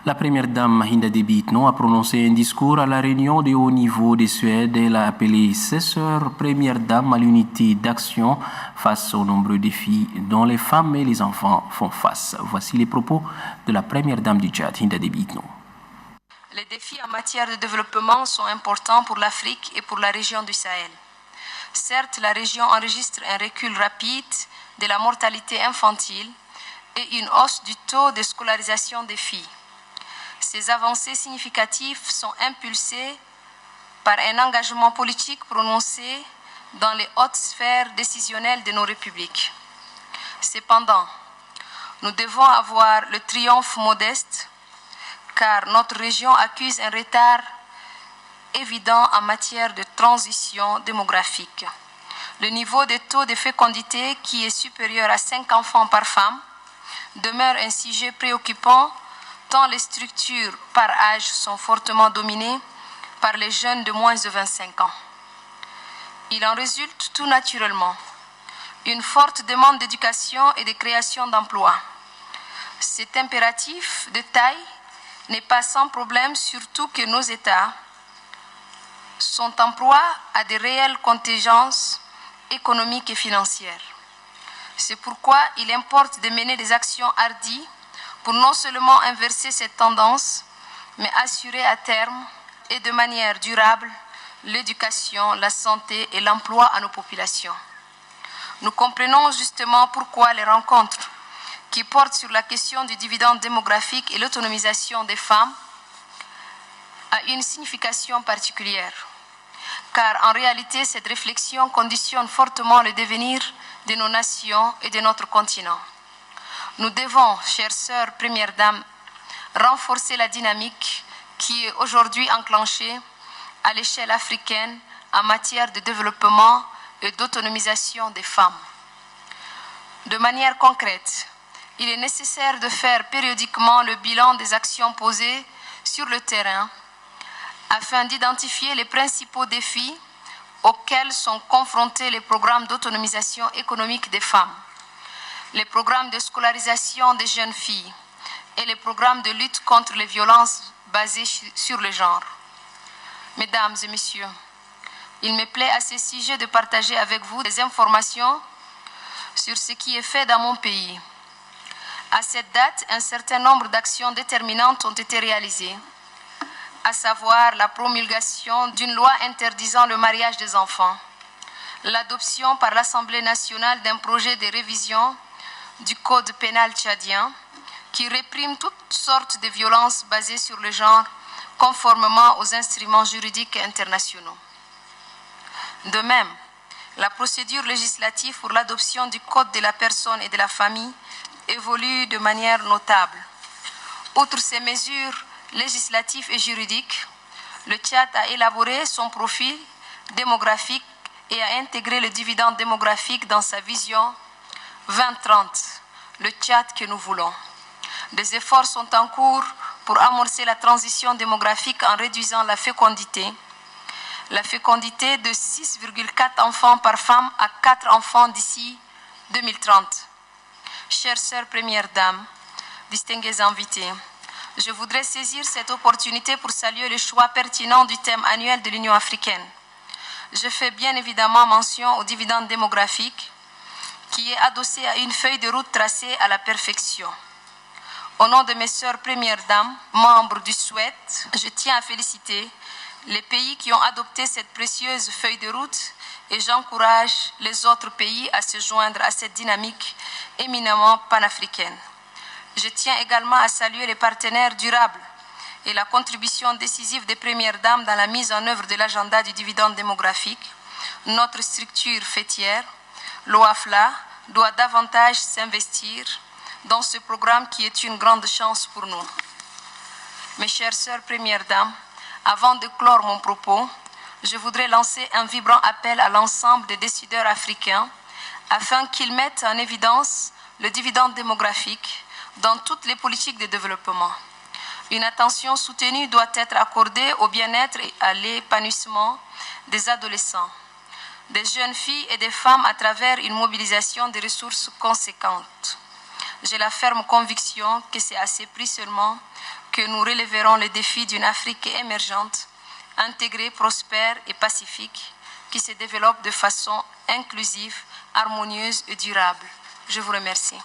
La première dame Hinda Debitno a prononcé un discours à la réunion de haut niveau de Suède. Elle a appelé ses sœurs première dame à l'unité d'action face aux nombreux défis dont les femmes et les enfants font face. Voici les propos de la première dame du Tchad, Hinda Debitno. Les défis en matière de développement sont importants pour l'Afrique et pour la région du Sahel. Certes, la région enregistre un recul rapide de la mortalité infantile et une hausse du taux de scolarisation des filles. Ces avancées significatives sont impulsées par un engagement politique prononcé dans les hautes sphères décisionnelles de nos républiques. Cependant, nous devons avoir le triomphe modeste car notre région accuse un retard évident en matière de transition démographique. Le niveau de taux de fécondité qui est supérieur à 5 enfants par femme demeure un sujet préoccupant tant les structures par âge sont fortement dominées par les jeunes de moins de 25 ans. Il en résulte tout naturellement une forte demande d'éducation et de création d'emplois. Cet impératif de taille n'est pas sans problème, surtout que nos États sont en proie à de réelles contingences économiques et financières. C'est pourquoi il importe de mener des actions hardies pour non seulement inverser cette tendance, mais assurer à terme et de manière durable l'éducation, la santé et l'emploi à nos populations. Nous comprenons justement pourquoi les rencontres qui portent sur la question du dividende démographique et l'autonomisation des femmes a une signification particulière, car en réalité cette réflexion conditionne fortement le devenir de nos nations et de notre continent. Nous devons, chères sœurs premières dames, renforcer la dynamique qui est aujourd'hui enclenchée à l'échelle africaine en matière de développement et d'autonomisation des femmes. De manière concrète, il est nécessaire de faire périodiquement le bilan des actions posées sur le terrain afin d'identifier les principaux défis auxquels sont confrontés les programmes d'autonomisation économique des femmes, les programmes de scolarisation des jeunes filles et les programmes de lutte contre les violences basées sur le genre. Mesdames et messieurs, il me plaît à ce sujet de partager avec vous des informations sur ce qui est fait dans mon pays. À cette date, un certain nombre d'actions déterminantes ont été réalisées, à savoir la promulgation d'une loi interdisant le mariage des enfants, l'adoption par l'Assemblée nationale d'un projet de révision du Code pénal tchadien qui réprime toutes sortes de violences basées sur le genre conformément aux instruments juridiques internationaux. De même, la procédure législative pour l'adoption du Code de la personne et de la famille évolue de manière notable. Outre ces mesures législatives et juridiques, le Tchad a élaboré son profil démographique et a intégré le dividende démographique dans sa vision 2030, le Tchad que nous voulons. Des efforts sont en cours pour amorcer la transition démographique en réduisant la fécondité de 6,4 enfants par femme à 4 enfants d'ici 2030. Chères sœurs premières dames, distingués invités, je voudrais saisir cette opportunité pour saluer le choix pertinent du thème annuel de l'Union africaine. Je fais bien évidemment mention au dividende démographique qui est adossé à une feuille de route tracée à la perfection. Au nom de mes sœurs premières dames, membres du SWED, je tiens à féliciter les pays qui ont adopté cette précieuse feuille de route et j'encourage les autres pays à se joindre à cette dynamique éminemment panafricaine. Je tiens également à saluer les partenaires durables et la contribution décisive des premières dames dans la mise en œuvre de l'agenda du dividende démographique. Notre structure fêtière, l'OAFLA, doit davantage s'investir dans ce programme qui est une grande chance pour nous. Mes chères sœurs premières dames, avant de clore mon propos, je voudrais lancer un vibrant appel à l'ensemble des décideurs africains afin qu'ils mettent en évidence le dividende démographique dans toutes les politiques de développement. Une attention soutenue doit être accordée au bien-être et à l'épanouissement des adolescents, des jeunes filles et des femmes à travers une mobilisation de ressources conséquentes. J'ai la ferme conviction que c'est à ces prix seulement que que nous relèverons les défis d'une Afrique émergente, intégrée, prospère et pacifique, qui se développe de façon inclusive, harmonieuse et durable. Je vous remercie.